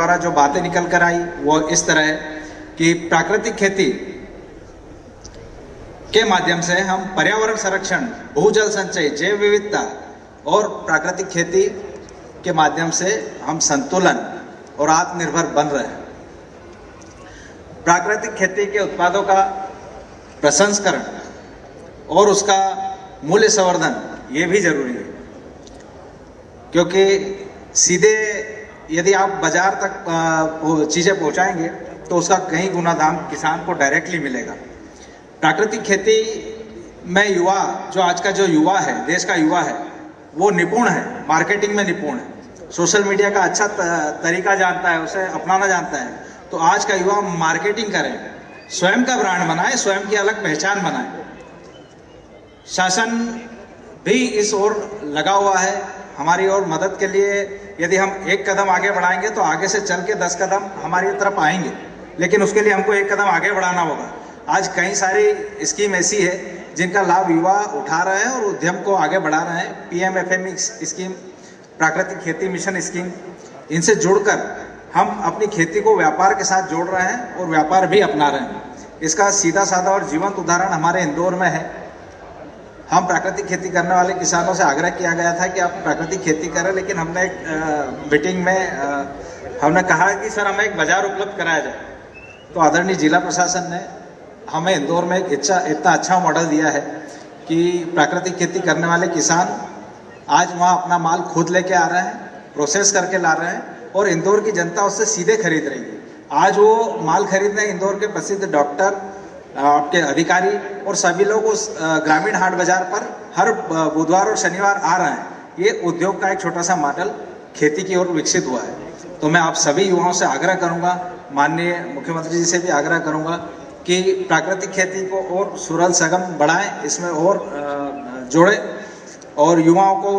द्वारा जो बातें निकल कर आई वो इस तरह है कि प्राकृतिक खेती के माध्यम से हम पर्यावरण संरक्षण, भूजल संचय, जैव विविधता और प्राकृतिक खेती के माध्यम से हम संतुलन और आत्मनिर्भर बन रहे हैं। प्राकृतिक खेती के उत्पादों का प्रसंस्करण और उसका मूल्य संवर्धन ये भी जरूरी है, क्योंकि सीधे यदि आप बाजार तक चीज़ें पहुंचाएंगे तो उसका कई गुना दाम किसान को डायरेक्टली मिलेगा। प्राकृतिक खेती में युवा, जो आज का जो युवा है, देश का युवा है, वो निपुण है, मार्केटिंग में निपुण है, सोशल मीडिया का अच्छा तरीका जानता है, उसे अपनाना जानता है। तो आज का युवा मार्केटिंग करे, स्वयं का ब्रांड बनाए, स्वयं की अलग पहचान बनाए। शासन भी इस ओर लगा हुआ है हमारी ओर मदद के लिए। यदि हम एक कदम आगे बढ़ाएंगे तो आगे से चल के 10 कदम हमारी तरफ आएंगे, लेकिन उसके लिए हमको एक कदम आगे बढ़ाना होगा। आज कई सारी स्कीम ऐसी है जिनका लाभ युवा उठा रहे हैं और उद्यम को आगे बढ़ा रहे हैं। PMFME स्कीम, प्राकृतिक खेती मिशन स्कीम, इनसे जुड़कर हम अपनी खेती को व्यापार के साथ जोड़ रहे हैं और व्यापार भी अपना रहे हैं। इसका सीधा साधा और जीवंत उदाहरण हमारे इंदौर में है। हम प्राकृतिक खेती करने वाले किसानों से आग्रह किया गया था कि आप प्राकृतिक खेती करें, लेकिन हमने एक मीटिंग में हमने कहा कि सर हमें एक बाजार उपलब्ध कराया जाए। तो आदरणीय जिला प्रशासन ने हमें इंदौर में एक इतना अच्छा मॉडल दिया है कि प्राकृतिक खेती करने वाले किसान आज वहाँ अपना माल खुद लेके आ रहे हैं, प्रोसेस करके ला रहे हैं और इंदौर की जनता उससे सीधे खरीद रही है। आज वो माल खरीदने इंदौर के प्रसिद्ध डॉक्टर, आपके अधिकारी और सभी लोग उस ग्रामीण हाट बाजार पर हर बुधवार और शनिवार आ रहे हैं। ये उद्योग का एक छोटा सा मॉडल खेती की ओर विकसित हुआ है। तो मैं आप सभी युवाओं से आग्रह करूंगा, माननीय मुख्यमंत्री जी से भी आग्रह करूंगा कि प्राकृतिक खेती को और सुरल सघन बढ़ाएं, इसमें और जोड़ें और युवाओं को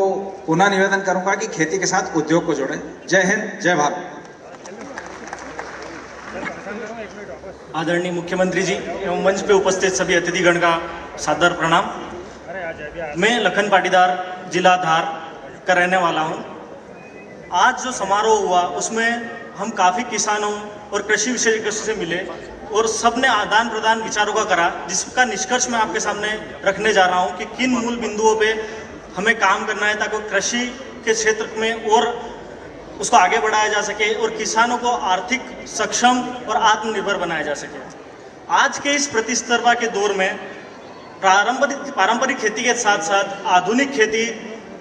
पुनः निवेदन करूंगा कि खेती के साथ उद्योग को जोड़ें। जय हिंद, जय भारत। आदरणीय मुख्यमंत्री जी एवं मंच पे उपस्थित सभी अतिथिगण का सादर प्रणाम। मैं लखन पाटीदार, जिला धार का रहने वाला हूं। आज जो समारोह हुआ उसमें हम काफ़ी किसानों और कृषि विशेषज्ञों से मिले और सबने आदान प्रदान विचारों का करा, जिसका निष्कर्ष मैं आपके सामने रखने जा रहा हूं कि किन मूल बिंदुओं पे हमें काम करना है ताकि कृषि के क्षेत्र में और उसको आगे बढ़ाया जा सके और किसानों को आर्थिक सक्षम और आत्मनिर्भर बनाया जा सके। आज के इस प्रतिस्पर्धा के दौर में पारंपरिक खेती के साथ साथ आधुनिक खेती,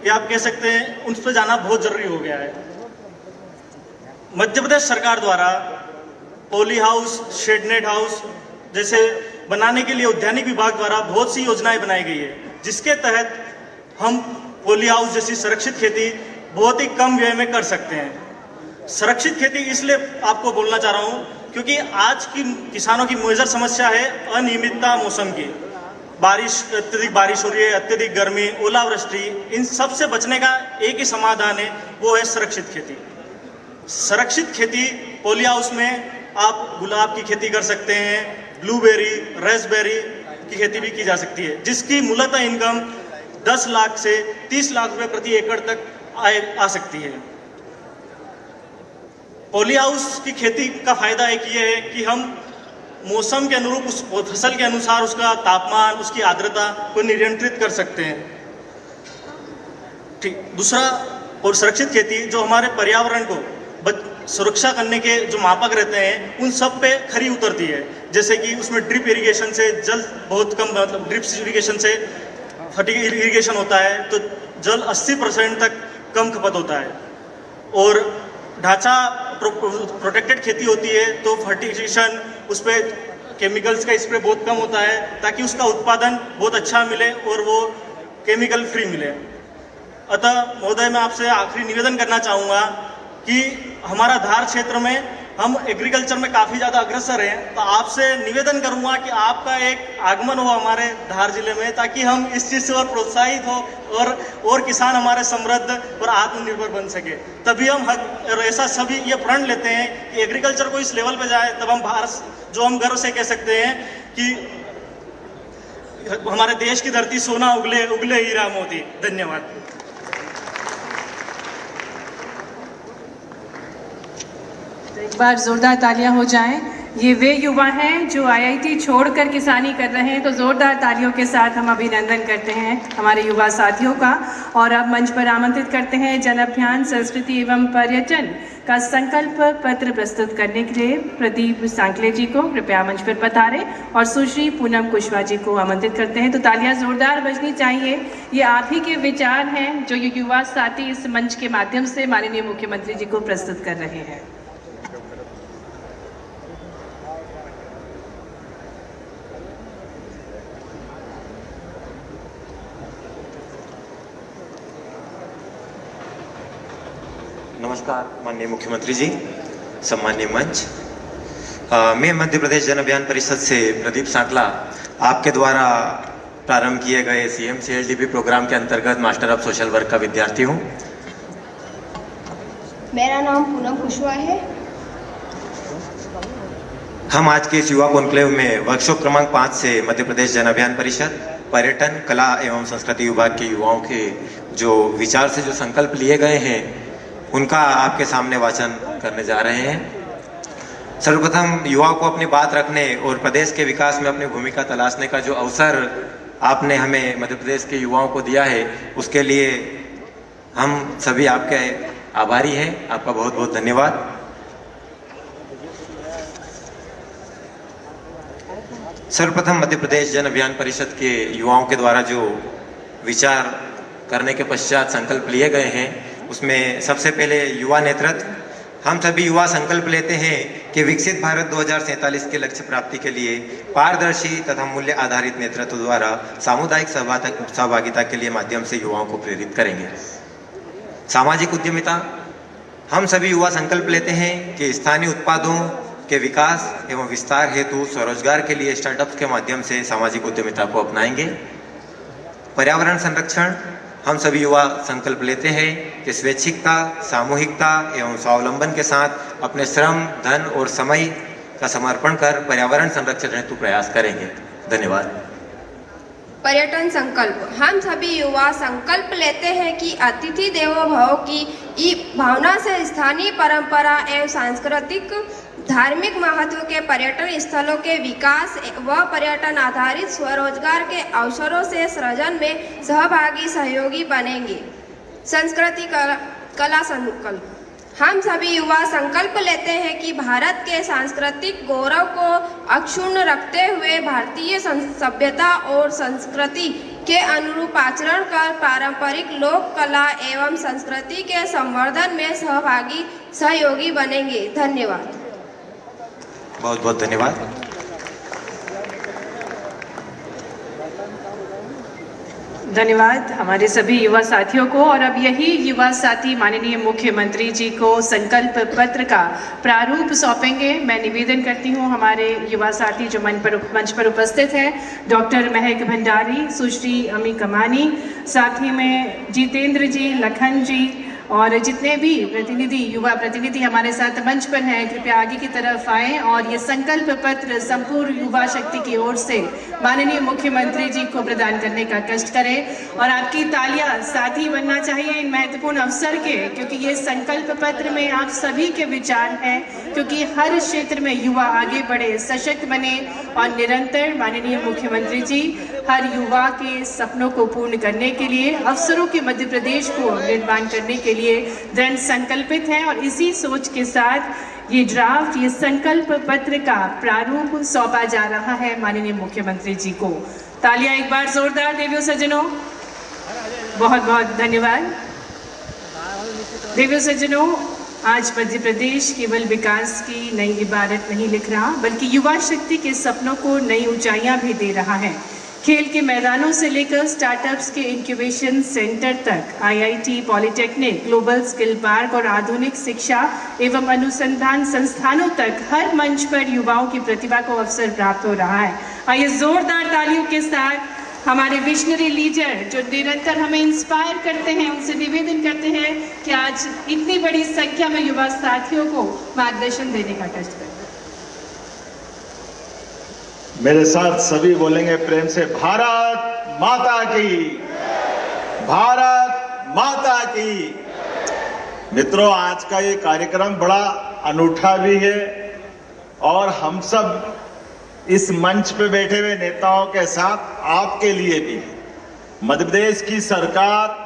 या आप कह सकते हैं, उन पर जाना बहुत जरूरी हो गया है। मध्य प्रदेश सरकार द्वारा पॉली हाउस, शेडनेट हाउस जैसे बनाने के लिए उद्यानिक विभाग द्वारा बहुत सी योजनाएं बनाई गई है, जिसके तहत हम पॉली हाउस जैसी सुरक्षित खेती बहुत ही कम व्यय में कर सकते हैं। सुरक्षित खेती इसलिए आपको बोलना चाह रहा हूं क्योंकि आज की किसानों की मेजर समस्या है अनियमितता मौसम की। अत्यधिक बारिश हो रही है, अत्यधिक गर्मी, ओलावृष्टि, इन सब से बचने का एक ही समाधान है, वो है सुरक्षित खेती। सुरक्षित खेती पॉली हाउस में आप गुलाब की खेती कर सकते हैं, ब्लूबेरी, रेसबेरी की खेती भी की जा सकती है, जिसकी मूलतः इनकम 10 लाख से 30 लाख रुपए प्रति एकड़ तक आ सकती है। पॉली हाउस की खेती का फायदा एक ये है कि हम मौसम के अनुरूप उस फसल के अनुसार उसका तापमान, उसकी आर्द्रता को नियंत्रित कर सकते हैं। ठीक, दूसरा और सुरक्षित खेती जो हमारे पर्यावरण को सुरक्षा करने के जो मापक रहते हैं उन सब पे खरी उतरती है। जैसे कि उसमें ड्रिप इरिगेशन से जल बहुत कम, मतलब ड्रिप इरिगेशन से फर्टिगेट इरिगेशन होता है तो जल 80% तक कम खपत होता है। और ढांचा प्रोटेक्टेड खेती होती है तो फर्टिगेशन, उस पर केमिकल्स का स्प्रे बहुत कम होता है ताकि उसका उत्पादन बहुत अच्छा मिले और वो केमिकल फ्री मिले। अतः महोदय, मैं आपसे आखिरी निवेदन करना चाहूँगा कि हमारा धार क्षेत्र में हम एग्रीकल्चर में काफ़ी ज़्यादा अग्रसर हैं, तो आपसे निवेदन करूंगा कि आपका एक आगमन हो हमारे धार जिले में ताकि हम इस चीज़ से और प्रोत्साहित हो और किसान हमारे समृद्ध और आत्मनिर्भर बन सके। तभी हम और ऐसा सभी ये प्रण लेते हैं कि एग्रीकल्चर को इस लेवल पे जाए, तब हम भारत, जो हम गर्व से कह सकते हैं कि हमारे देश की धरती सोना उगले उगले हीरा मोती। धन्यवाद। एक बार जोरदार तालियां हो जाएं। ये वे युवा हैं जो आईआईटी छोड़कर किसानी कर रहे हैं, तो जोरदार तालियों के साथ हम अभिनंदन करते हैं हमारे युवा साथियों का। और अब मंच पर आमंत्रित करते हैं जन अभियान संस्कृति एवं पर्यटन का संकल्प पत्र प्रस्तुत करने के लिए प्रदीप सांकले जी को कृपया मंच पर पधारें, और सुश्री पूनम कुशवाहा जी को आमंत्रित करते हैं। तो तालियां जोरदार बजनी चाहिए। ये आप ही के विचार हैं जो ये युवा साथी इस मंच के माध्यम से माननीय मुख्यमंत्री जी को प्रस्तुत कर रहे हैं। नमस्कार माननीय मुख्यमंत्री जी, सम्माननीय मंच। मैं मध्य प्रदेश जन अभियान परिषद से प्रदीप सांकला आपके द्वारा प्रारंभ किए गए सीएम CLDP प्रोग्राम के अंतर्गत मास्टर ऑफ सोशल वर्क का विद्यार्थी हूं। मेरा नाम पूनम कुशवाहा है। हम आज के इस युवा कॉन्क्लेव में वर्कशॉप क्रमांक 5 से मध्य प्रदेश जन अभियान परिषद पर्यटन, कला एवं संस्कृति विभाग के युवाओं के जो विचार से जो संकल्प लिए गए हैं उनका आपके सामने वाचन करने जा रहे हैं। सर्वप्रथम युवाओं को अपनी बात रखने और प्रदेश के विकास में अपनी भूमिका तलाशने का जो अवसर आपने हमें मध्य प्रदेश के युवाओं को दिया है, उसके लिए हम सभी आपके आभारी हैं। आपका बहुत बहुत धन्यवाद। सर्वप्रथम मध्य प्रदेश जन अभियान परिषद के युवाओं के द्वारा जो विचार करने के पश्चात संकल्प लिए गए हैं, उसमें सबसे पहले युवा नेतृत्व। हम सभी युवा संकल्प लेते हैं कि विकसित भारत 2047 के लक्ष्य प्राप्ति के लिए पारदर्शी तथा मूल्य आधारित नेतृत्व द्वारा सामुदायिक सहभागिता के लिए माध्यम से युवाओं को प्रेरित करेंगे। सामाजिक उद्यमिता। हम सभी युवा संकल्प लेते हैं कि स्थानीय उत्पादों के विकास एवं विस्तार हेतु स्वरोजगार के लिए स्टार्टअप्स के माध्यम से सामाजिक उद्यमिता को अपनाएंगे। पर्यावरण संरक्षण। हम सभी युवा संकल्प लेते हैं कि स्वैच्छिकता, सामूहिकता एवं स्वावलंबन के साथ अपने श्रम, धन और समय का समर्पण कर पर्यावरण संरक्षण हेतु प्रयास करेंगे। धन्यवाद। पर्यटन संकल्प। हम सभी युवा संकल्प लेते हैं कि अतिथि देवो भव की भावना से स्थानीय परंपरा एवं सांस्कृतिक धार्मिक महत्व के पर्यटन स्थलों के विकास व पर्यटन आधारित स्वरोजगार के अवसरों से सृजन में सहभागी सहयोगी बनेंगे। संस्कृति कला संकल्प। हम सभी युवा संकल्प लेते हैं कि भारत के सांस्कृतिक गौरव को अक्षुण्ण रखते हुए भारतीय सभ्यता और संस्कृति के अनुरूप आचरण कर पारंपरिक लोक कला एवं संस्कृति के संवर्धन में सहभागी सहयोगी बनेंगे। धन्यवाद। बहुत बहुत धन्यवाद। धन्यवाद हमारे सभी युवा साथियों को। और अब यही युवा साथी माननीय मुख्यमंत्री जी को संकल्प पत्र का प्रारूप सौंपेंगे। मैं निवेदन करती हूँ हमारे युवा साथी जो मंच पर उपस्थित हैं, डॉक्टर महक भंडारी, सुश्री अमी कमानी, साथ ही में जितेंद्र जी, लखन जी और जितने भी प्रतिनिधि युवा प्रतिनिधि हमारे साथ मंच पर हैं, कृपया आगे की तरफ आएं और ये संकल्प पत्र संपूर्ण युवा शक्ति की ओर से माननीय मुख्यमंत्री जी को प्रदान करने का कष्ट करें। और आपकी तालियां साथ ही बनना चाहिए इन महत्वपूर्ण अवसर के, क्योंकि ये संकल्प पत्र में आप सभी के विचार हैं, क्योंकि हर क्षेत्र में युवा आगे बढ़े, सशक्त बने और निरंतर माननीय मुख्यमंत्री जी हर युवा के सपनों को पूर्ण करने के लिए, अवसरों के मध्य प्रदेश को निर्माण करने के लिए दृढ़ संकल्पित है। और इसी सोच के साथ ये ड्राफ्ट, ये संकल्प पत्र का प्रारूप सौंपा जा रहा है माननीय मुख्यमंत्री जी को। तालियां एक बार जोरदार देवियों सज्जनों, बहुत बहुत धन्यवाद। देवियों सज्जनों, आज मध्य प्रदेश केवल विकास की नई इबारत नहीं लिख रहा, बल्कि युवा शक्ति के सपनों को नई ऊंचाइयां भी दे रहा है। खेल के मैदानों से लेकर स्टार्टअप्स के इंक्यूबेशन सेंटर तक, IIT, polytechnic, global skill park और आधुनिक शिक्षा एवं अनुसंधान संस्थानों तक हर मंच पर युवाओं की प्रतिभा को अवसर प्राप्त हो रहा है। आइए जोरदार तालियों के साथ हमारे विजनरी लीडर जो निरंतर हमें इंस्पायर करते हैं, उनसे निवेदन करते हैं कि आज इतनी बड़ी संख्या में युवा साथियों को मार्गदर्शन देने का कष्ट करें। मेरे साथ सभी बोलेंगे प्रेम से, भारत माता की, भारत माता की। मित्रों, आज का ये कार्यक्रम बड़ा अनूठा भी है और हम सब इस मंच पे बैठे हुए नेताओं के साथ आपके लिए भी है। मध्य प्रदेश की सरकार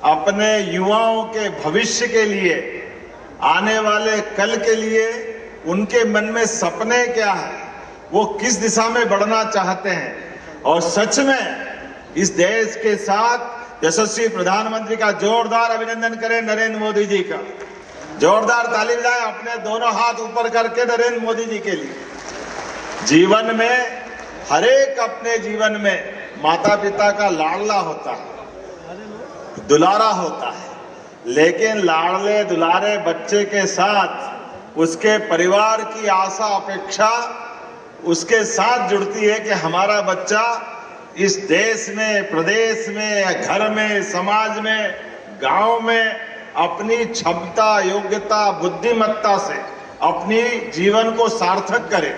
अपने युवाओं के भविष्य के लिए, आने वाले कल के लिए, उनके मन में सपने क्या है, वो किस दिशा में बढ़ना चाहते हैं, और सच में इस देश के साथ यशस्वी प्रधानमंत्री का जोरदार अभिनंदन करें नरेंद्र मोदी जी का। जोरदार ताली बजाएं अपने दोनों हाथ ऊपर करके नरेंद्र मोदी जी के लिए। जीवन में हर एक अपने जीवन में माता पिता का लाडला होता है, दुलारा होता है, लेकिन लाडले दुलारे बच्चे के साथ उसके परिवार की आशा अपेक्षा उसके साथ जुड़ती है कि हमारा बच्चा इस देश में, प्रदेश में, घर में, समाज में, गांव में अपनी क्षमता, योग्यता, बुद्धिमत्ता से अपनी जीवन को सार्थक करे,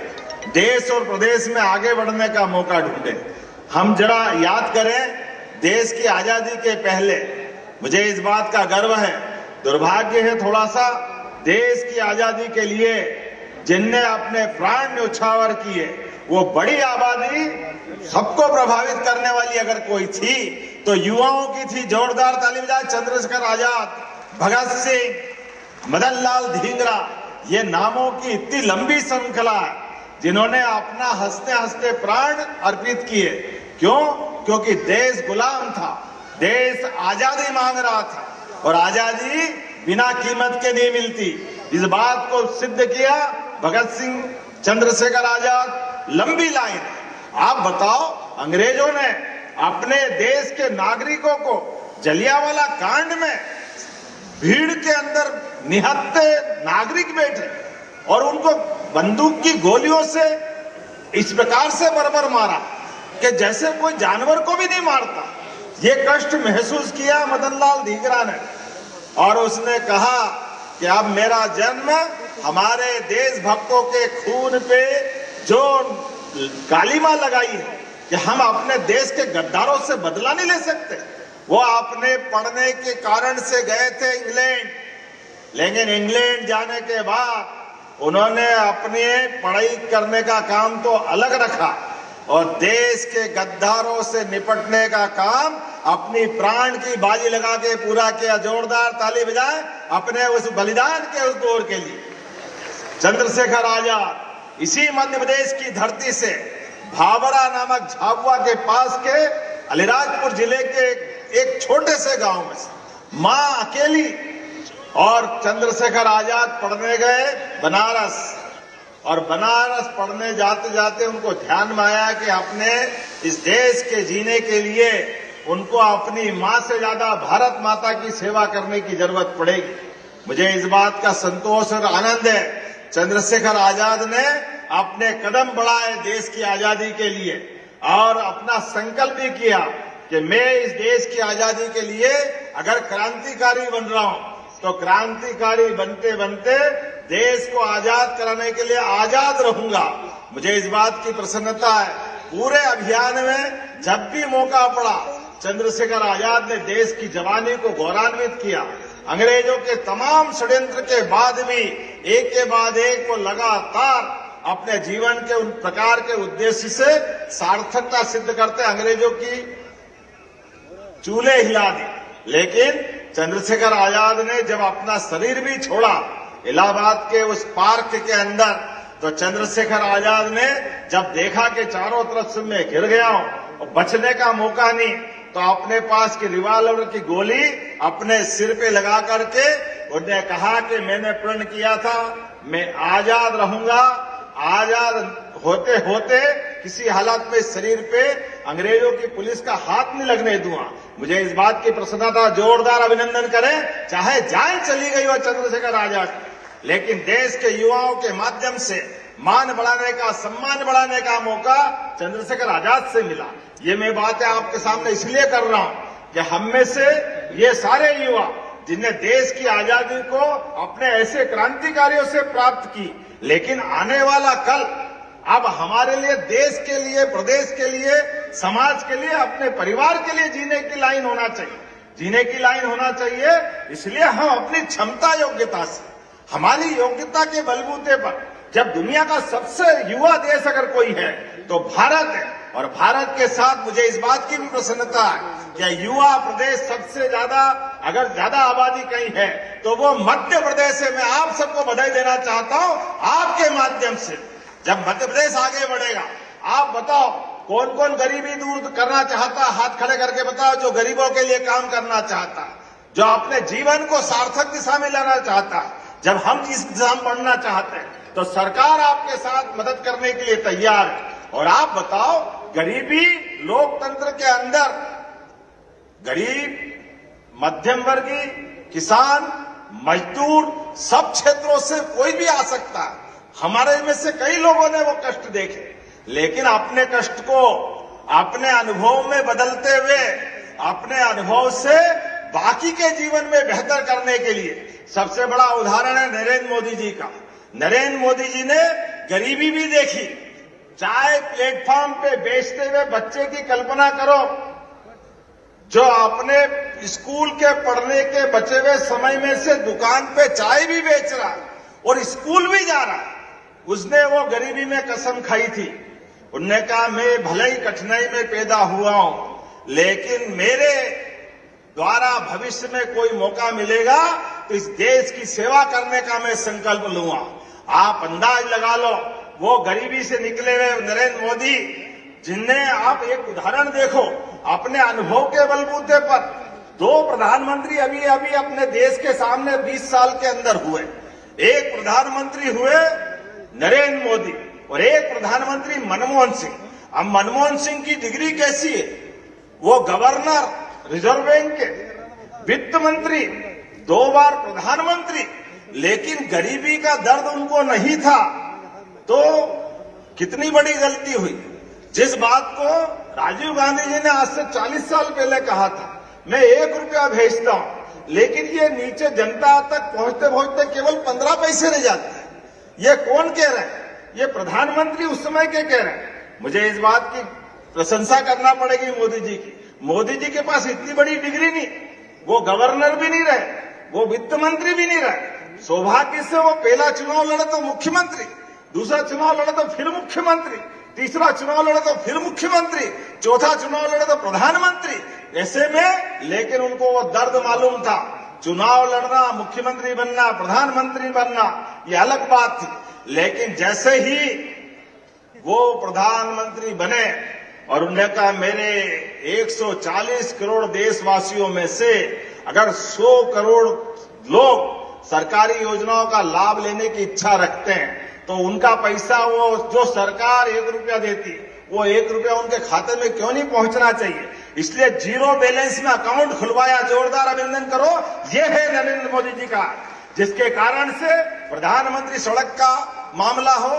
देश और प्रदेश में आगे बढ़ने का मौका ढूंढे। हम जरा याद करें, देश की आजादी के पहले मुझे इस बात का गर्व है, दुर्भाग्य है थोड़ा सा, देश की आजादी के लिए जिनने अपने प्राण न्यौछावर किए वो बड़ी आबादी सबको प्रभावित करने वाली अगर कोई थी तो युवाओं की थी। जोरदार ताली बजाएं। चंद्रशेखर आजाद, भगत सिंह, मदन लाल धींगरा, ये नामों की इतनी लंबी श्रृंखला है जिन्होंने अपना हंसते हंसते प्राण अर्पित किए। क्यों? क्योंकि देश गुलाम था, देश आजादी मांग रहा था और आजादी बिना कीमत के नहीं मिलती। इस बात को सिद्ध किया भगत सिंह, चंद्रशेखर आजाद। लंबी लाइन। आप बताओ, अंग्रेजों ने अपने देश के नागरिकों को जलियांवाला कांड में भीड़ के अंदर निहत्थे नागरिक बैठे और उनको बंदूक की गोलियों से इस प्रकार से बरबर मारा कि जैसे कोई जानवर को भी नहीं मारता। ये कष्ट महसूस किया मदन लाल धींगरा ने और उसने कहा कि अब मेरा जन्म हमारे देशभक्तों के खून पे जो कालीमा लगाई है कि हम अपने देश के गद्दारों से बदला नहीं ले सकते। वो आपने पढ़ने के कारण से गए थे इंग्लैंड, लेकिन इंग्लैंड जाने के बाद उन्होंने अपने पढ़ाई करने का काम तो अलग रखा और देश के गद्दारों से निपटने का काम अपनी प्राण की बाजी लगा के पूरा किया। जोरदार ताली बजाएं अपने उस बलिदान के उस दौर के लिए। चंद्रशेखर आजाद इसी मध्य प्रदेश की धरती से भाबरा नामक झाबुआ के पास के अलीराजपुर जिले के एक छोटे से गांव में से मां अकेली और चंद्रशेखर आजाद पढ़ने गए बनारस और बनारस पढ़ने जाते जाते उनको ध्यान में आया कि अपने इस देश के जीने के लिए उनको अपनी मां से ज्यादा भारत माता की सेवा करने की जरूरत पड़ेगी। मुझे इस बात का संतोष और आनंद है, चंद्रशेखर आजाद ने अपने कदम बढ़ाए देश की आजादी के लिए और अपना संकल्प भी किया कि मैं इस देश की आजादी के लिए अगर क्रांतिकारी बन रहा हूं तो क्रांतिकारी बनते बनते देश को आजाद कराने के लिए आजाद रहूंगा। मुझे इस बात की प्रसन्नता है, पूरे अभियान में जब भी मौका पड़ा चंद्रशेखर आजाद ने देश की जवानी को गौरवान्वित किया। अंग्रेजों के तमाम षड्यंत्र के बाद भी एक के बाद एक वो लगातार अपने जीवन के उन प्रकार के उद्देश्य से सार्थकता सिद्ध करते अंग्रेजों की चूल्हे हिला दी। लेकिन चंद्रशेखर आजाद ने जब अपना शरीर भी छोड़ा इलाहाबाद के उस पार्क के अंदर, तो चंद्रशेखर आजाद ने जब देखा कि चारों तरफ से मैं घिर गया हूं और बचने का मौका नहीं, तो अपने पास की रिवॉल्वर की गोली अपने सिर पे लगा करके उन्होंने कहा कि मैंने प्रण किया था मैं आजाद रहूंगा, आजाद होते होते किसी हालत में शरीर पे अंग्रेजों की पुलिस का हाथ नहीं लगने दूंगा। मुझे इस बात की प्रसन्नता, जोरदार अभिनंदन करें। चाहे जान चली गई हो चंद्रशेखर आजाद, लेकिन देश के युवाओं के माध्यम से मान बढ़ाने का, सम्मान बढ़ाने का मौका चंद्रशेखर आजाद से मिला। ये मैं बातें आपके सामने इसलिए कर रहा हूं कि हम में से ये सारे युवा जिनने देश की आजादी को अपने ऐसे क्रांतिकारियों से प्राप्त की, लेकिन आने वाला कल अब हमारे लिए, देश के लिए, प्रदेश के लिए, समाज के लिए, अपने परिवार के लिए जीने की लाइन होना चाहिए, जीने की लाइन होना चाहिए। इसलिए हम अपनी क्षमता योग्यता से हमारी योग्यता के बलबूते पर जब दुनिया का सबसे युवा देश अगर कोई है तो भारत है। और भारत के साथ मुझे इस बात की भी प्रसन्नता है कि युवा प्रदेश सबसे ज्यादा, अगर ज्यादा आबादी कहीं है तो वो मध्य प्रदेश है। मैं आप सबको बधाई देना चाहता हूं आपके माध्यम से। जब मध्य प्रदेश आगे बढ़ेगा, आप बताओ कौन कौन गरीबी दूर करना चाहता, हाथ खड़े करके बताओ, जो गरीबों के लिए काम करना चाहता, जो अपने जीवन को सार्थक दिशा में लाना चाहता। जब हम इस दिशा में बढ़ना चाहते हैं तो सरकार आपके साथ मदद करने के लिए तैयार है। और आप बताओ, गरीबी लोकतंत्र के अंदर गरीब, मध्यम वर्गीय, किसान, मजदूर, सब क्षेत्रों से कोई भी आ सकता है। हमारे में से कई लोगों ने वो कष्ट देखे, लेकिन अपने कष्ट को अपने अनुभव में बदलते हुए, अपने अनुभव से बाकी के जीवन में बेहतर करने के लिए सबसे बड़ा उदाहरण है नरेंद्र मोदी जी का। नरेंद्र मोदी जी ने गरीबी भी देखी। चाय प्लेटफॉर्म पे बेचते हुए बच्चे की कल्पना करो, जो अपने स्कूल के पढ़ने के बचे हुए समय में से दुकान पे चाय भी बेच रहा और स्कूल भी जा रहा। उसने वो गरीबी में कसम खाई थी। उनने कहा, मैं भले ही कठिनाई में पैदा हुआ हूं, लेकिन मेरे द्वारा भविष्य में कोई मौका मिलेगा तो इस देश की सेवा करने का मैं संकल्प लूंगा। आप अंदाज लगा लो, वो गरीबी से निकले हुए नरेंद्र मोदी, जिन्हें आप एक उदाहरण देखो, अपने अनुभव के बलबूते पर 2 प्रधानमंत्री अभी अपने देश के सामने 20 साल के अंदर हुए। एक प्रधानमंत्री हुए नरेंद्र मोदी और एक प्रधानमंत्री मनमोहन सिंह। अब मनमोहन सिंह की डिग्री कैसी है? वो गवर्नर रिजर्व बैंक के, वित्त मंत्री, 2 बार प्रधानमंत्री, लेकिन गरीबी का दर्द उनको नहीं था। तो कितनी बड़ी गलती हुई। जिस बात को राजीव गांधी जी ने आज से 40 साल पहले कहा था, मैं 1 रुपया भेजता हूं, लेकिन ये नीचे जनता तक पहुंचते पहुंचते केवल 15 पैसे रह जाते हैं। ये कौन कह रहे हैं? ये प्रधानमंत्री उस समय के कह रहे हैं। मुझे इस बात की प्रशंसा करना पड़ेगी मोदी जी की। मोदी जी के पास इतनी बड़ी डिग्री नहीं, वो गवर्नर भी नहीं रहे, वो वित्त मंत्री भी नहीं रहे। सौभाग्य से वो पहला चुनाव लड़े तो मुख्यमंत्री, दूसरा चुनाव लड़े तो फिर मुख्यमंत्री, तीसरा चुनाव लड़े तो फिर मुख्यमंत्री, चौथा चुनाव लड़े तो प्रधानमंत्री। ऐसे में लेकिन उनको वो दर्द मालूम था। चुनाव लड़ना, मुख्यमंत्री बनना, प्रधानमंत्री बनना, ये अलग बात थी। लेकिन जैसे ही वो प्रधानमंत्री बने और उन्होंने कहा, मेरे 140 करोड़ देशवासियों में से अगर 100 करोड़ लोग सरकारी योजनाओं का लाभ लेने की इच्छा रखते हैं तो उनका पैसा, वो जो सरकार 1 रुपया देती, वो 1 रुपया उनके खाते में क्यों नहीं पहुंचना चाहिए? इसलिए 0 बैलेंस में अकाउंट खुलवाया। जोरदार अभिनंदन करो। ये है नरेंद्र मोदी जी का, जिसके कारण से प्रधानमंत्री सड़क का मामला हो,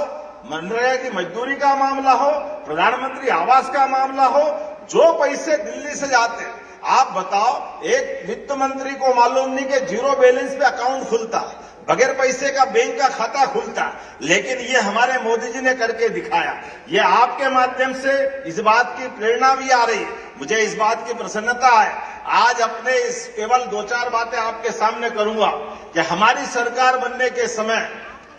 मनरेगा की मजदूरी का मामला हो, प्रधानमंत्री आवास का मामला हो, जो पैसे दिल्ली से जाते, आप बताओ, एक वित्त मंत्री को मालूम नहीं कि 0 बैलेंस पे अकाउंट खुलता, बगैर पैसे का बैंक का खाता खुलता। लेकिन ये हमारे मोदी जी ने करके दिखाया। ये आपके माध्यम से इस बात की प्रेरणा भी आ रही है। मुझे इस बात की प्रसन्नता है। आज अपने इस केवल 2-4 बातें आपके सामने करूंगा कि हमारी सरकार बनने के समय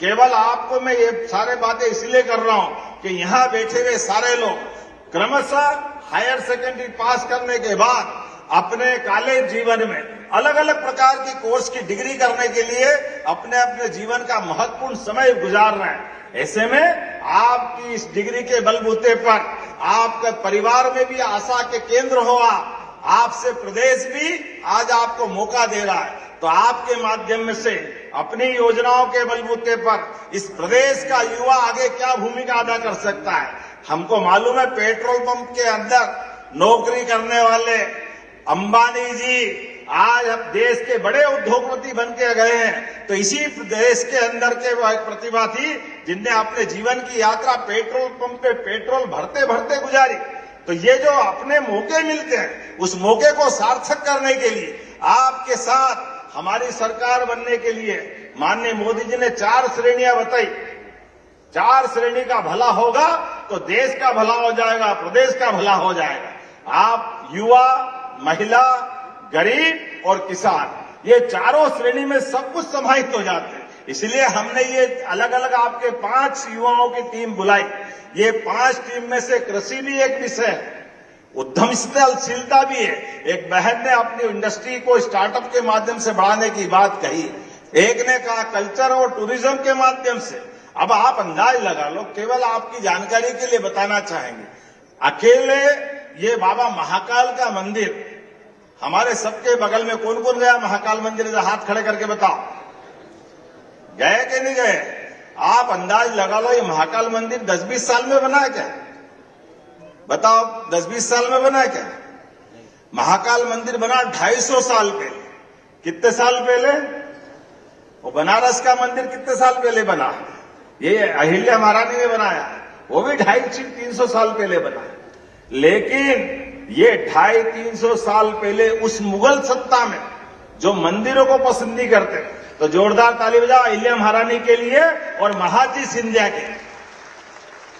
केवल आपको मैं ये सारे बातें इसलिए कर रहा हूं कि यहां बैठे हुए सारे लोग क्रमशः हायर सेकेंडरी पास करने के बाद अपने कॉलेज जीवन में अलग अलग प्रकार की कोर्स की डिग्री करने के लिए अपने अपने जीवन का महत्वपूर्ण समय गुजार रहे हैं। ऐसे में आपकी इस डिग्री के बलबूते पर आपके परिवार में भी आशा के केंद्र हो, आपसे प्रदेश भी आज आपको मौका दे रहा है। तो आपके माध्यम से अपनी योजनाओं के बलबूते पर इस प्रदेश का युवा आगे क्या भूमिका अदा कर सकता है। हमको मालूम है, पेट्रोल पंप के अंदर नौकरी करने वाले अंबानी जी आज अब देश के बड़े उद्योगपति बन के गए हैं। तो इसी देश के अंदर के वो एक प्रतिभा थी जिनने अपने जीवन की यात्रा पेट्रोल पंप पे पेट्रोल भरते भरते गुजारी। तो ये जो अपने मौके मिलते हैं, उस मौके को सार्थक करने के लिए आपके साथ हमारी सरकार बनने के लिए माननीय मोदी जी ने 4 श्रेणियां बताई। 4 श्रेणी का भला होगा तो देश का भला हो जाएगा, प्रदेश का भला हो जाएगा। आप युवा, महिला, गरीब और किसान, ये चारों श्रेणी में सब कुछ समाहित हो जाते हैं। इसलिए हमने ये अलग अलग आपके 5 युवाओं की टीम बुलाई। ये 5 टीम में से कृषि भी एक विषय है, उद्यमशीलता भी है। एक बहन ने अपनी इंडस्ट्री को स्टार्टअप के माध्यम से बढ़ाने की बात कही, एक ने कहा कल्चर और टूरिज्म के माध्यम से। अब आप अंदाज लगा लो, केवल आपकी जानकारी के लिए बताना चाहेंगे, अकेले ये बाबा महाकाल का मंदिर हमारे सबके बगल में कौन कौन गया महाकाल मंदिर? हाथ खड़े करके बताओ, गए कि नहीं गए? आप अंदाज लगा लो, ये महाकाल मंदिर 10-20 साल में बना है क्या? बताओ, 10-20 साल में बना है क्या? महाकाल मंदिर बना 250 साल पहले। कितने साल पहले? वो बनारस का मंदिर कितने साल पहले बना? ये अहिल्या महारानी ने बनाया, वो भी 250-300 साल पहले बना। लेकिन ये 250-300 साल पहले उस मुगल सत्ता में जो मंदिरों को पसंद नहीं करते, तो जोरदार ताली बजाओ अहिल्या महारानी के लिए और महाजी सिंधिया के,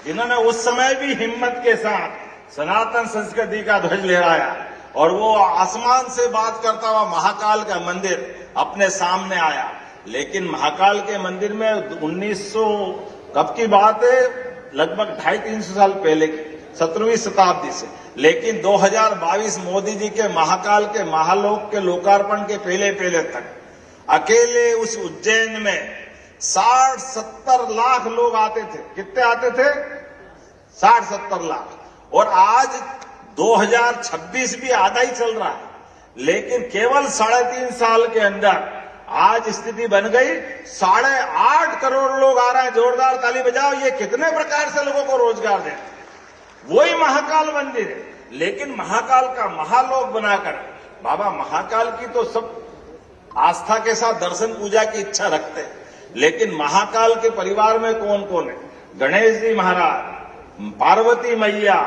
जिन्होंने उस समय भी हिम्मत के साथ सनातन संस्कृति का ध्वज लहराया और वो आसमान से बात करता हुआ महाकाल का मंदिर अपने सामने आया। लेकिन महाकाल के मंदिर में 1900 कब की बात है? लगभग 250-300 साल पहले की, 17वीं शताब्दी से। लेकिन 2022 मोदी जी के महाकाल के महालोक के लोकार्पण के पहले तक अकेले उस उज्जैन में 60-70 लाख लोग आते थे। कितने आते थे? 60-70 लाख। और आज 2026 भी आधा ही चल रहा है, लेकिन केवल 3.5 साल के अंदर आज स्थिति बन गई 8.5 करोड़ लोग आ रहे हैं। जोरदार ताली बजाओ। ये कितने प्रकार से लोगों को रोजगार दे, वही महाकाल मंदिर है। लेकिन महाकाल का महालोक बनाकर बाबा महाकाल की तो सब आस्था के साथ दर्शन पूजा की इच्छा रखते हैं, लेकिन महाकाल के परिवार में कौन कौन है? गणेश जी महाराज, पार्वती मैया,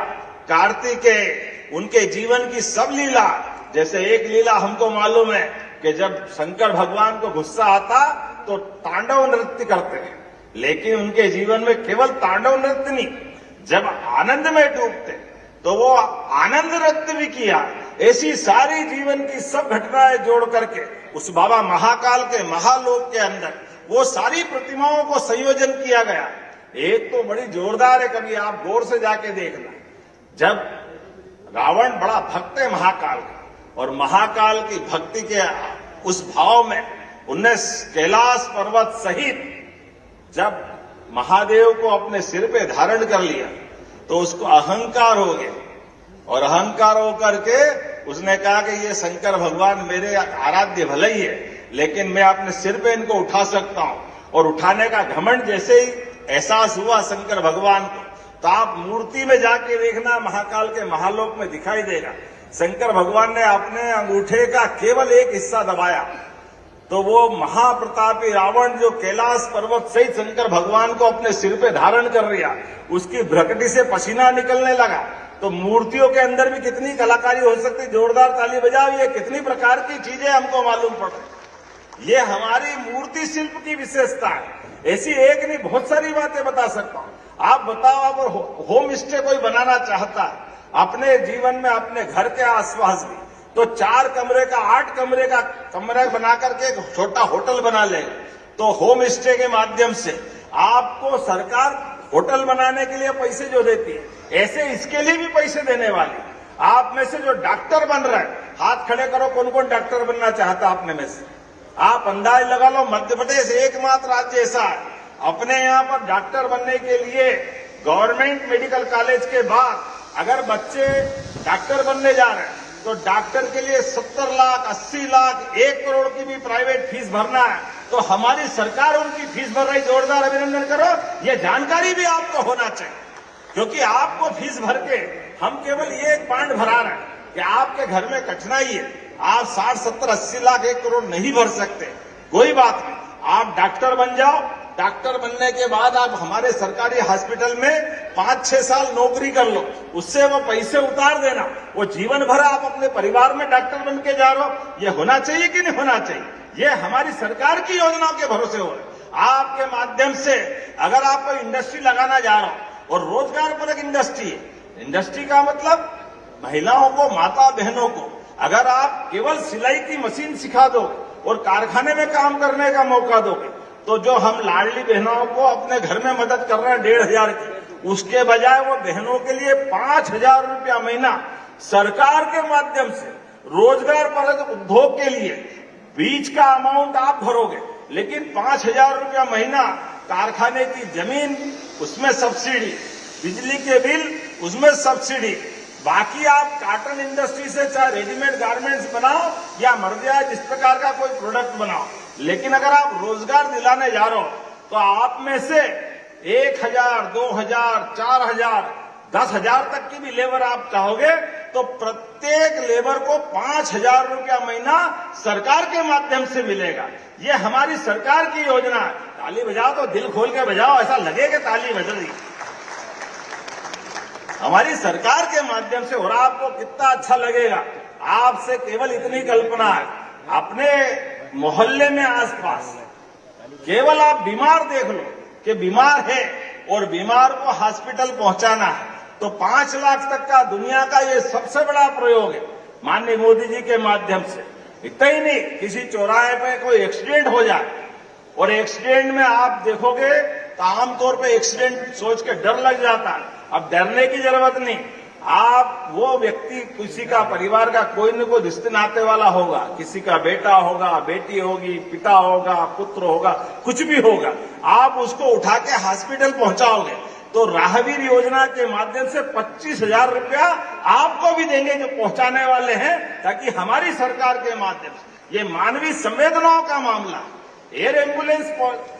कार्तिकेय, उनके जीवन की सब लीला। जैसे एक लीला हमको मालूम है कि जब शंकर भगवान को गुस्सा आता तो तांडव नृत्य करते हैं, लेकिन उनके जीवन में केवल तांडव नृत्य नहीं, जब आनंद में डूबते तो वो आनंद नृत्य भी किया। ऐसी सारी जीवन की सब घटनाएं जोड़ करके उस बाबा महाकाल के महालोक के अंदर वो सारी प्रतिमाओं को संयोजन किया गया। एक तो बड़ी जोरदार है, कभी आप गौर से जाके देखना। जब रावण बड़ा भक्त है महाकाल का, और महाकाल की भक्ति के उस भाव में उनने कैलाश पर्वत सहित जब महादेव को अपने सिर पे धारण कर लिया तो उसको अहंकार हो गया, और अहंकार होकर के उसने कहा कि ये शंकर भगवान मेरे आराध्य भले ही है, लेकिन मैं अपने सिर पे इनको उठा सकता हूं। और उठाने का घमंड जैसे ही एहसास हुआ शंकर भगवान को, तो आप मूर्ति में जाके देखना, महाकाल के महालोक में दिखाई देगा। शंकर भगवान ने अपने अंगूठे का केवल एक हिस्सा दबाया तो वो महाप्रतापी रावण जो कैलाश पर्वत सहित शंकर भगवान को अपने सिर पे धारण कर लिया, उसकी भ्रकटी से पसीना निकलने लगा। तो मूर्तियों के अंदर भी कितनी कलाकारी हो सकती। जोरदार ताली बजाओ। ये कितनी प्रकार की चीजें हमको मालूम पड़ रही। ये हमारी मूर्ति शिल्प की विशेषता है। ऐसी एक नहीं, बहुत सारी बातें बता सकता हूं। आप बताओ, अगर होम स्टे कोई बनाना चाहता है अपने जीवन में, अपने घर के आसपास भी, तो 4 कमरे का 8 कमरे का कमरा बना करके एक छोटा होटल बना ले, तो होम स्टे के माध्यम से आपको सरकार होटल बनाने के लिए पैसे जो देती है, ऐसे इसके लिए भी पैसे देने वाली। आप में से जो डॉक्टर बन रहे हैं, हाथ खड़े करो, कौन कौन डॉक्टर बनना चाहता अपने में से? आप अंदाज लगा लो, मध्य प्रदेश एकमात्र राज्य ऐसा है अपने यहाँ पर डॉक्टर बनने के लिए गवर्नमेंट मेडिकल कॉलेज के बाद अगर बच्चे डॉक्टर बनने जा रहे हैं तो डॉक्टर के लिए 70 लाख, 80 लाख, 1 करोड़ की भी प्राइवेट फीस भरना है, तो हमारी सरकार उनकी फीस भर रही। जोरदार अभिनंदन करो। ये जानकारी भी आपको होना चाहिए, क्योंकि आपको फीस भर के हम केवल ये एक पॉइंट भरा रहे हैं कि आपके घर में कठिनाई है, आप 60, 70, 80 लाख, 1 करोड़ नहीं भर सकते, कोई बात नहीं, आप डॉक्टर बन जाओ। डॉक्टर बनने के बाद आप हमारे सरकारी हॉस्पिटल में 5-6 साल नौकरी कर लो, उससे वो पैसे उतार देना, वो जीवन भर आप अपने परिवार में डॉक्टर बन के जा रहे हो। ये होना चाहिए कि नहीं होना चाहिए? ये हमारी सरकार की योजनाओं के भरोसे हो। आपके माध्यम से अगर आप कोई इंडस्ट्री लगाना जा रहे हो, और रोजगार पर एक इंडस्ट्री है, इंडस्ट्री का मतलब महिलाओं को, माता बहनों को अगर आप केवल सिलाई की मशीन सिखा दोगे और कारखाने में काम करने का मौका दोगे, तो जो हम लाडली बहनों को अपने घर में मदद कर रहे हैं 1,500 की, उसके बजाय वो बहनों के लिए 5,000 रुपया महीना सरकार के माध्यम से रोजगार परक उद्योग के लिए बीज का अमाउंट आप भरोगे, लेकिन 5,000 रुपया महीना कारखाने की जमीन उसमें सब्सिडी, बिजली के बिल उसमें सब्सिडी, बाकी आप कॉटन इंडस्ट्री से चाहे रेडीमेड गारमेंट्स बनाओ या मर्द या जिस प्रकार का कोई प्रोडक्ट बनाओ, लेकिन अगर आप रोजगार दिलाने जा रहे हो तो आप में से 1,000, 2,000, 4,000, 10,000 तक की भी लेबर आप चाहोगे तो प्रत्येक लेबर को 5,000 रुपया महीना सरकार के माध्यम से मिलेगा। ये हमारी सरकार की योजना है। ताली बजाओ तो दिल खोल के बजाओ, ऐसा लगे कि ताली बज रही। हमारी सरकार के माध्यम से, और आपको कितना अच्छा लगेगा। आपसे केवल इतनी कल्पना है, अपने मोहल्ले में आसपास केवल आप बीमार देख लो कि बीमार है और बीमार को हॉस्पिटल पहुंचाना है तो 5 लाख तक का दुनिया का ये सबसे बड़ा प्रयोग है माननीय मोदी जी के माध्यम से। इतना ही नहीं, किसी चौराहे पे कोई एक्सीडेंट हो जाए और एक्सीडेंट में आप देखोगे तो आमतौर पे एक्सीडेंट सोच के डर लग जाता है। अब डरने की जरूरत नहीं, आप वो व्यक्ति, किसी का परिवार का कोई न कोई रिश्ते नाते वाला होगा, किसी का बेटा होगा, बेटी होगी, पिता होगा, पुत्र होगा, कुछ भी होगा, आप उसको उठा के हॉस्पिटल पहुंचाओगे तो राहगीर योजना के माध्यम से 25,000 रुपया आपको भी देंगे जो पहुंचाने वाले हैं, ताकि हमारी सरकार के माध्यम से, ये मानवीय संवेदनाओं का मामला, एयर एम्बुलेंस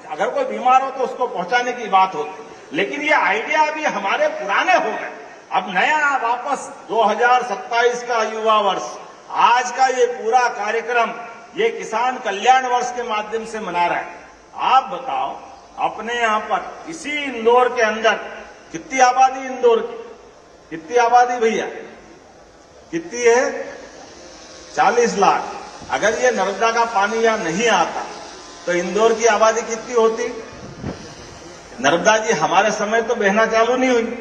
अगर कोई बीमार हो तो उसको पहुंचाने की बात होती, लेकिन ये आइडिया अभी हमारे पुराने हो गए। अब नया वापस 2027 का युवा वर्ष, आज का ये पूरा कार्यक्रम ये किसान कल्याण वर्ष के माध्यम से मना रहा है। आप बताओ, अपने यहाँ पर इसी इंदौर के अंदर कितनी आबादी, इंदौर की कितनी आबादी भैया, कितनी है? 40 लाख। अगर ये नर्मदा का पानी यहाँ नहीं आता तो इंदौर की आबादी कितनी होती? नर्मदा जी हमारे समय तो बहना चालू नहीं हुई,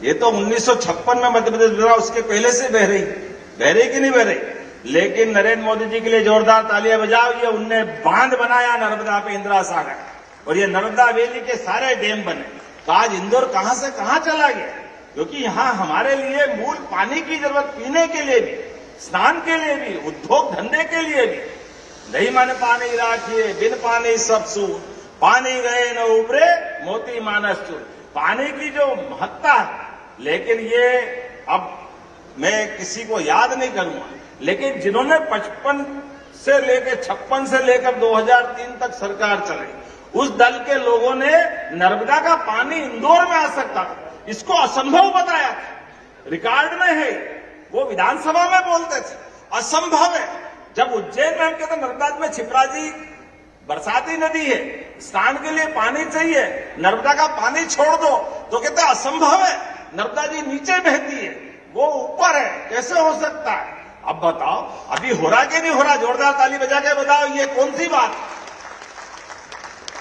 ये तो 1956 में मध्य प्रदेश बना, उसके पहले से बह रही कि नहीं बह रही। लेकिन नरेंद्र मोदी जी के लिए जोरदार तालियां बजाओ, ये उनने बांध बनाया नर्मदा पे, इंदिरा सागर, और ये नर्मदा वैली के सारे डैम बने। तो आज इंदौर कहां से कहां चला गया, क्योंकि यहां हमारे लिए मूल पानी की जरूरत, पीने के लिए भी, स्नान के लिए भी, उद्योग धंधे के लिए भी। नहीं मन पानी राखिए बिन पानी सब सून, पानी गए न उबरे मोती मानस चूर। पानी की जो महत्ता है, लेकिन ये अब मैं किसी को याद नहीं करूंगा, लेकिन जिन्होंने 55 से लेकर 56 से लेकर 2003 तक सरकार चलाई, उस दल के लोगों ने नर्मदा का पानी इंदौर में आ सकता था, इसको असंभव बताया था। रिकॉर्ड में है, वो विधानसभा में बोलते थे असंभव है। जब उज्जैन में हम कहते नर्मदा में छिपराजी बरसाती नदी है, स्नान के लिए पानी चाहिए, नर्मदा का पानी छोड़ दो तो कहते असंभव है, नर्मदा जी नीचे बहती है, वो ऊपर है, कैसे हो सकता है? अब बताओ, अभी हो रहा कि नहीं हो रहा? जोरदार ताली बजा के बताओ, ये कौन सी बात?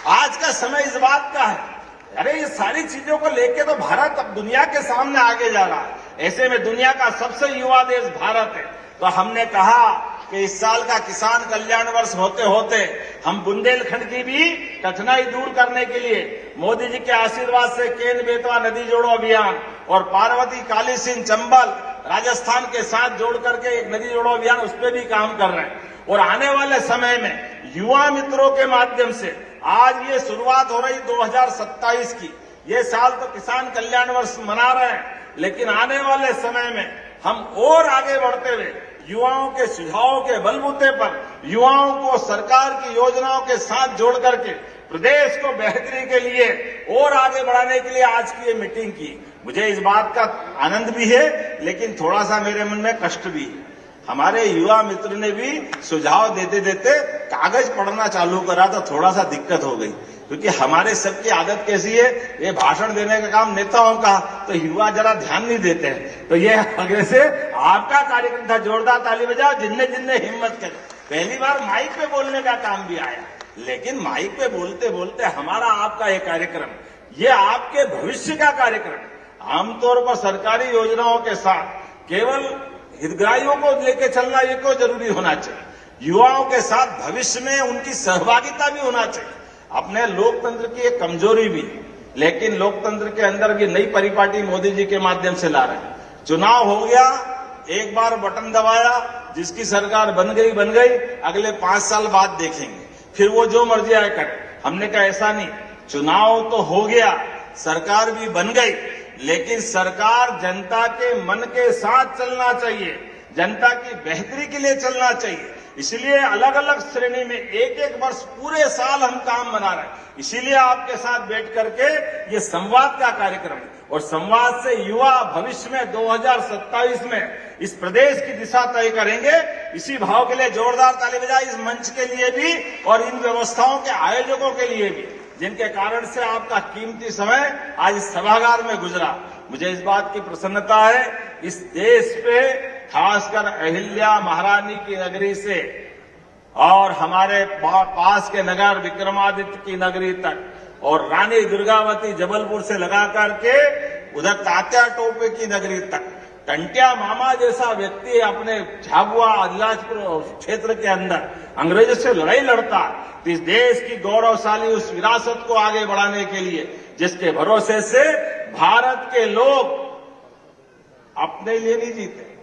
आज का समय इस बात का है। अरे ये सारी चीजों को लेके तो भारत अब दुनिया के सामने आगे जा रहा है। ऐसे में दुनिया का सबसे युवा देश भारत है, तो हमने कहा कि इस साल का किसान कल्याण वर्ष होते होते हम बुंदेलखंड की भी कठिनाई दूर करने के लिए मोदी जी के आशीर्वाद से केन बेतवा नदी जोड़ो अभियान और पार्वती काली सिंह चंबल राजस्थान के साथ जोड़ करके एक नदी जोड़ो अभियान, उस पर भी काम कर रहे हैं। और आने वाले समय में युवा मित्रों के माध्यम से आज ये शुरुआत हो रही 2027 की। ये साल तो किसान कल्याण वर्ष मना रहे हैं, लेकिन आने वाले समय में हम और आगे बढ़ते हुए युवाओं के सुझावों के बलबूते पर युवाओं को सरकार की योजनाओं के साथ जोड़ करके प्रदेश को बेहतरी के लिए और आगे बढ़ाने के लिए आज की ये मीटिंग की। मुझे इस बात का आनंद भी है, लेकिन थोड़ा सा मेरे मन में कष्ट भी है। हमारे युवा मित्र ने भी सुझाव देते देते कागज पढ़ना चालू करा तो थोड़ा सा दिक्कत हो गई, क्योंकि हमारे सबकी आदत कैसी है, ये भाषण देने का काम नेताओं का, तो युवा जरा ध्यान नहीं देते हैं। तो ये आगे से आपका कार्यक्रम था, जोरदार ताली बजाओ जिनने जिनने हिम्मत करी। पहली बार माइक पे बोलने का काम भी आया, लेकिन माइक पे बोलते बोलते हमारा आपका ये कार्यक्रम, ये आपके भविष्य का कार्यक्रम। आमतौर पर सरकारी योजनाओं के साथ केवल हितग्राहियों को लेकर चलना ये क्यों जरूरी होना चाहिए, युवाओं के साथ भविष्य में उनकी सहभागिता भी होना चाहिए। अपने लोकतंत्र की एक कमजोरी भी, लेकिन लोकतंत्र के अंदर भी नई परिपाटी मोदी जी के माध्यम से ला रहे हैं। चुनाव हो गया, एक बार बटन दबाया, जिसकी सरकार बन गई, अगले 5 साल बाद देखेंगे, फिर वो जो मर्जी आए करे। हमने कहा ऐसा नहीं, चुनाव तो हो गया, सरकार भी बन गई, लेकिन सरकार जनता के मन के साथ चलना चाहिए, जनता की बेहतरी के लिए चलना चाहिए। इसलिए अलग अलग श्रेणी में एक वर्ष पूरे साल हम काम बना रहे हैं। इसीलिए आपके साथ बैठ करके ये संवाद का कार्यक्रम है, और संवाद से युवा भविष्य में 2027 में इस प्रदेश की दिशा तय करेंगे। इसी भाव के लिए जोरदार ताली बजाए इस मंच के लिए भी और इन व्यवस्थाओं के आयोजकों के लिए भी, जिनके कारण से आपका कीमती समय आज इस सभागार में गुजरा। मुझे इस बात की प्रसन्नता है, इस देश पे खासकर अहिल्या महारानी की नगरी से और हमारे पास के नगर विक्रमादित्य की नगरी तक और रानी दुर्गावती जबलपुर से लगा करके उधर तात्या टोपे की नगरी तक, टंटिया मामा जैसा व्यक्ति अपने झाबुआ अलीराजपुर क्षेत्र के अंदर अंग्रेजों से लड़ाई लड़ता, इस देश की गौरवशाली उस विरासत को आगे बढ़ाने के लिए, जिसके भरोसे से भारत के लोग अपने लिए नहीं जीते,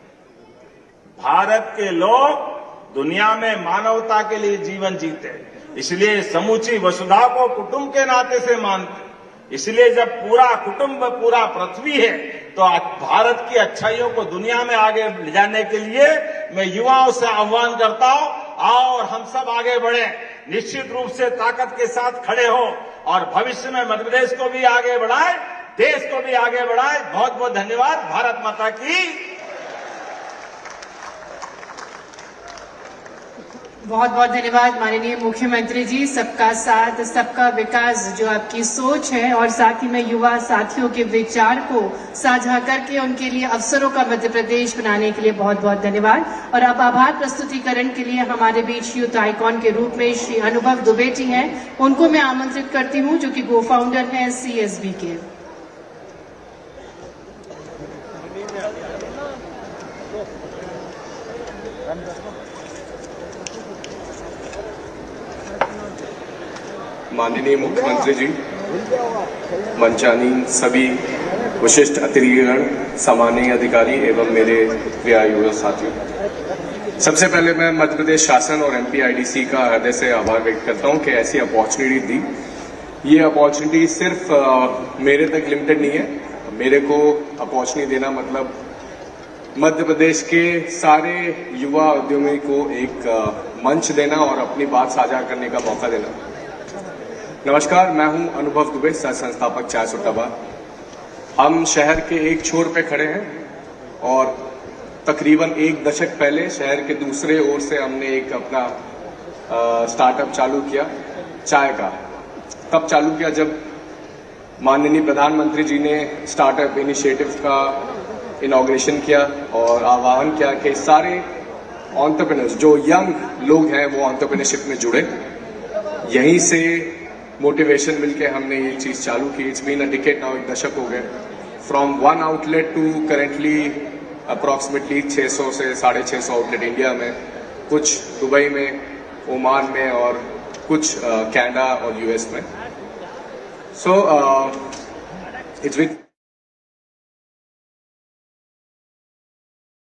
भारत के लोग दुनिया में मानवता के लिए जीवन जीते। इसलिए समूची वसुधा को कुटुंब के नाते से मानते। इसलिए जब पूरा कुटुंब पूरा पृथ्वी है, तो भारत की अच्छाइयों को दुनिया में आगे ले जाने के लिए मैं युवाओं से आह्वान करता हूं, आओ और हम सब आगे बढ़े, निश्चित रूप से ताकत के साथ खड़े हो और भविष्य में मध्य प्रदेश को भी आगे बढ़ाए, देश को भी आगे बढ़ाए। बहुत बहुत धन्यवाद। भारत माता की। बहुत बहुत धन्यवाद माननीय मुख्यमंत्री जी। सबका साथ सबका विकास जो आपकी सोच है, और साथ ही में युवा साथियों के विचार को साझा करके उनके लिए अवसरों का मध्य प्रदेश बनाने के लिए बहुत बहुत धन्यवाद। और अब आभार प्रस्तुतिकरण के लिए हमारे बीच यूथ आइकॉन के रूप में श्री अनुभव दुबे जी हैं, उनको मैं आमंत्रित करती हूं, जो कि को फाउंडर हैं CSB के। माननीय मुख्यमंत्री जी, मंचानीन सभी विशिष्ट अतिथिगण, सम्मानीय अधिकारी एवं मेरे प्रिय युवा साथियों, सबसे पहले मैं मध्य प्रदेश शासन और MPIDC का हृदय से आभार व्यक्त करता हूं कि ऐसी अपॉर्चुनिटी दी। ये अपॉर्चुनिटी सिर्फ मेरे तक लिमिटेड नहीं है। मेरे को अपॉर्चुनिटी देना मतलब मध्य प्रदेश के सारे युवा उद्यमी को एक मंच देना और अपनी बात साझा करने का मौका देना। नमस्कार, मैं हूं अनुभव दुबे, सह संस्थापक चाय सुट्टा बार। हम शहर के एक छोर पे खड़े हैं और तकरीबन 1 दशक पहले शहर के दूसरे ओर से हमने एक अपना स्टार्टअप चालू किया चाय का। तब चालू किया जब माननीय प्रधानमंत्री जी ने स्टार्टअप इनिशिएटिव का इनॉग्रेशन किया और आह्वान किया कि सारे एंटरप्रेन्योर्स जो यंग लोग हैं वो एंटरप्रेन्योरशिप में जुड़े। यहीं से मोटिवेशन मिलके हमने ये चीज चालू की। It's been a decade now, 1 दशक हो गए। From 1 outlet to currently approximately 600 से 650 आउटलेट इंडिया में, कुछ दुबई में, ओमान में और कुछ कनाडा और US में। So it's with